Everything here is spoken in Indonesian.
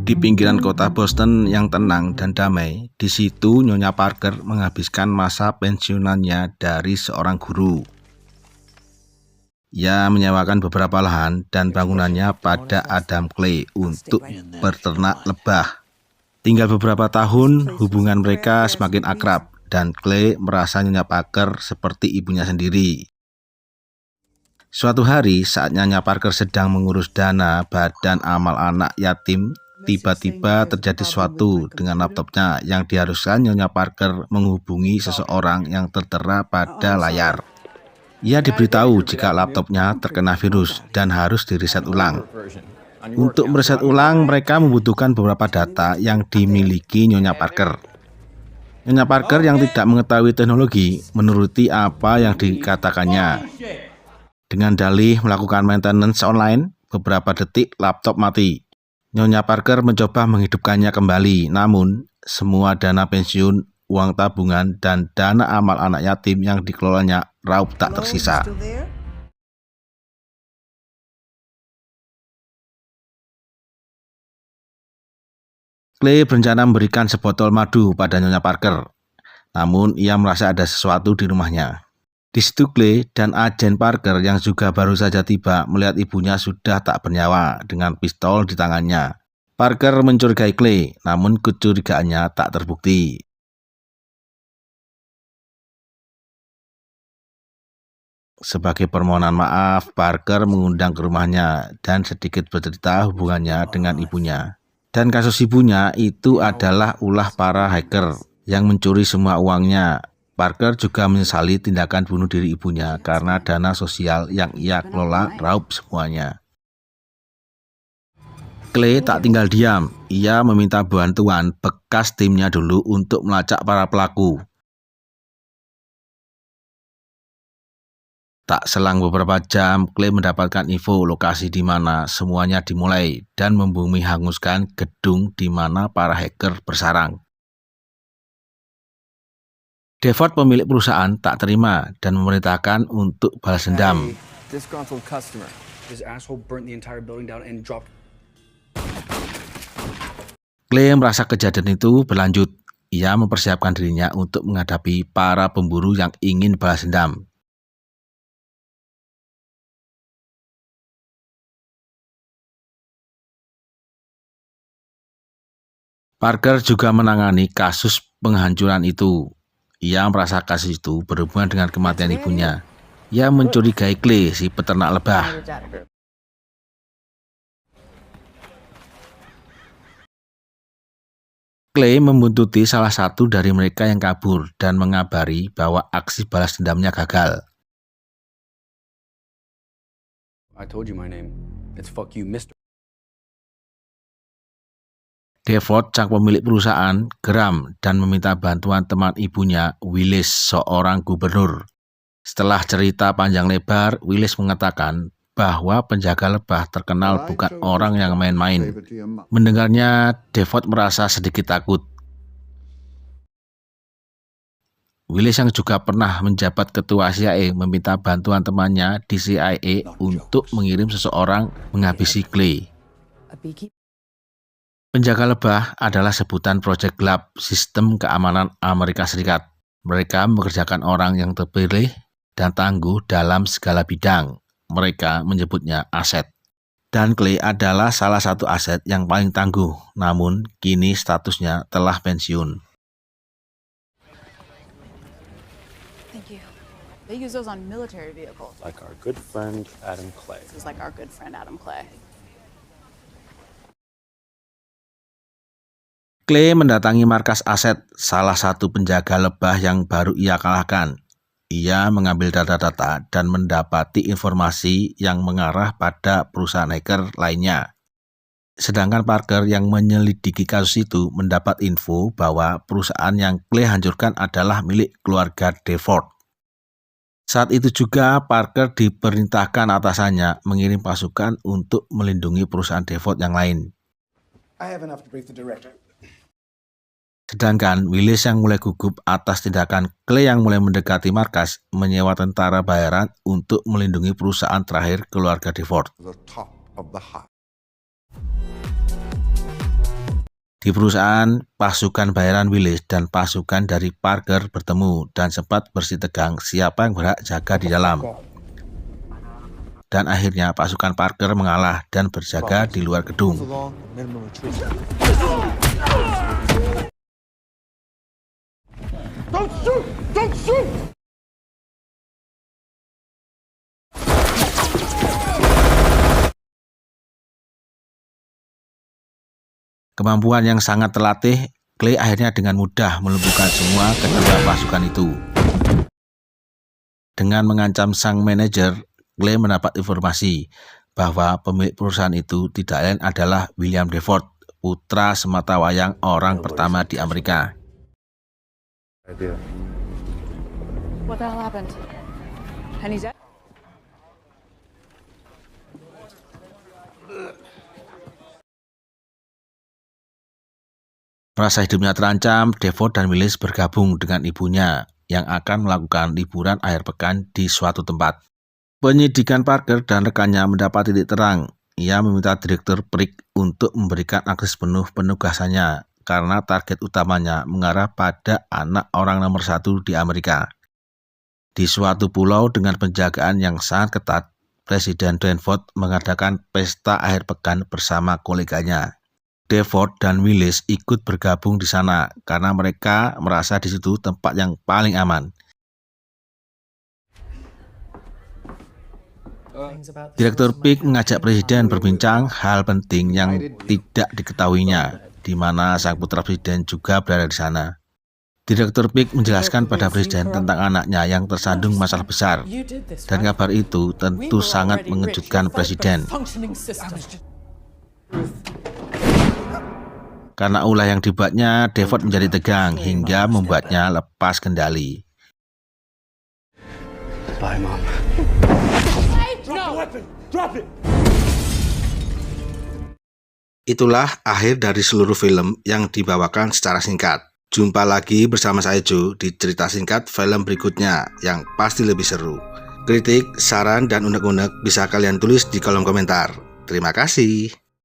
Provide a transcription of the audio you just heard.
Di pinggiran kota Boston yang tenang dan damai, di situ Nyonya Parker menghabiskan masa pensiunannya dari seorang guru. Ia menyewakan beberapa lahan dan bangunannya pada Adam Clay untuk berternak lebah. Tinggal beberapa tahun, hubungan mereka semakin akrab dan Clay merasa Nyonya Parker seperti ibunya sendiri. Suatu hari saat Nyonya Parker sedang mengurus dana badan amal anak yatim, tiba-tiba terjadi sesuatu dengan laptopnya yang diharuskan Nyonya Parker menghubungi seseorang yang tertera pada layar. Ia diberitahu jika laptopnya terkena virus dan harus direset ulang. Untuk mereset ulang, mereka membutuhkan beberapa data yang dimiliki Nyonya Parker. Nyonya Parker yang tidak mengetahui teknologi menuruti apa yang dikatakannya. Dengan dalih melakukan maintenance online, beberapa detik laptop mati. Nyonya Parker mencoba menghidupkannya kembali, namun semua dana pensiun, uang tabungan, dan dana amal anak yatim yang dikelolanya raup tak tersisa. Clay berencana memberikan sebotol madu pada Nyonya Parker, namun ia merasa ada sesuatu di rumahnya. Di situ Clay dan agen Parker yang juga baru saja tiba melihat ibunya sudah tak bernyawa dengan pistol di tangannya. Parker mencurigai Clay, namun kecurigaannya tak terbukti. Sebagai permohonan maaf, Parker mengundang ke rumahnya dan sedikit bercerita hubungannya dengan ibunya. Dan kasus ibunya itu adalah ulah para hacker yang mencuri semua uangnya. Parker juga menyesali tindakan bunuh diri ibunya karena dana sosial yang ia kelola raup semuanya. Clay tak tinggal diam, ia meminta bantuan bekas timnya dulu untuk melacak para pelaku. Tak selang beberapa jam, Clay mendapatkan info lokasi di mana semuanya dimulai dan membumi hanguskan gedung di mana para hacker bersarang. Devot, pemilik perusahaan, tak terima dan memerintahkan untuk balas dendam. Clay merasa kejadian itu berlanjut. Ia mempersiapkan dirinya untuk menghadapi para pemburu yang ingin balas dendam. Parker juga menangani kasus penghancuran itu. Ia merasa kasus itu berhubungan dengan kematian ibunya. Ia mencurigai Clay, si peternak lebah. Clay membuntuti salah satu dari mereka yang kabur dan mengabari bahwa aksi balas dendamnya gagal. Devot, sang pemilik perusahaan, geram dan meminta bantuan teman ibunya, Willis, seorang gubernur. Setelah cerita panjang lebar, Willis mengatakan bahwa penjaga lebah terkenal bukan orang yang main-main. Mendengarnya, Devot merasa sedikit takut. Willis yang juga pernah menjabat ketua CIA meminta bantuan temannya di CIA untuk mengirim seseorang menghabisi Clay. Penjaga lebah adalah sebutan proyek gelap sistem keamanan Amerika Serikat. Mereka mengerjakan orang yang terpilih dan tangguh dalam segala bidang. Mereka menyebutnya aset. Dan Clay adalah salah satu aset yang paling tangguh, namun kini statusnya telah pensiun. Thank you. They use those on military vehicles. Like our good friend Adam Clay. This is like our good friend Adam Clay. Clay mendatangi markas aset, salah satu penjaga lebah yang baru ia kalahkan. Ia mengambil data-data dan mendapati informasi yang mengarah pada perusahaan hacker lainnya. Sedangkan Parker yang menyelidiki kasus itu mendapat info bahwa perusahaan yang Clay hancurkan adalah milik keluarga Devot. Saat itu juga Parker diperintahkan atasannya mengirim pasukan untuk melindungi perusahaan Devot yang lain. Sedangkan Willis yang mulai gugup atas tindakan Clay yang mulai mendekati markas menyewa tentara bayaran untuk melindungi perusahaan terakhir keluarga Devot. Di perusahaan, pasukan bayaran Willis dan pasukan dari Parker bertemu dan sempat bersih tegang siapa yang berhak jaga di dalam. Dan akhirnya pasukan Parker mengalah dan berjaga di luar gedung. Kemampuan yang sangat terlatih, Clay akhirnya dengan mudah melumpuhkan semua kedua pasukan itu. Dengan mengancam sang manajer, Clay mendapat informasi bahwa pemilik perusahaan itu tidak lain adalah William Devord, putra sematawayang orang pertama di Amerika. What the hell happened? Penny dead? Merasa hidupnya terancam, Devord dan Willis bergabung dengan ibunya yang akan melakukan liburan akhir pekan di suatu tempat. Penyidikan Parker dan rekannya mendapat titik terang. Ia meminta Direktur Prick untuk memberikan akses penuh penugasannya karena target utamanya mengarah pada anak orang nomor 1 di Amerika. Di suatu pulau dengan penjagaan yang sangat ketat, Presiden Devord mengadakan pesta akhir pekan bersama koleganya. Devord dan Willis ikut bergabung di sana karena mereka merasa di situ tempat yang paling aman. Direktur Prick mengajak Presiden berbincang hal penting yang tidak diketahuinya, di mana sang putra Presiden juga berada di sana. Direktur Prick menjelaskan pada Presiden tentang anaknya yang tersandung masalah besar, dan kabar itu tentu sangat mengejutkan Presiden. Karena ulah yang dibuatnya, Devord menjadi tegang hingga membuatnya lepas kendali. Bye, Mom. Itulah akhir dari seluruh film yang dibawakan secara singkat. Jumpa lagi bersama saya Joe di cerita singkat film berikutnya yang pasti lebih seru. Kritik, saran, dan unek-unek bisa kalian tulis di kolom komentar. Terima kasih.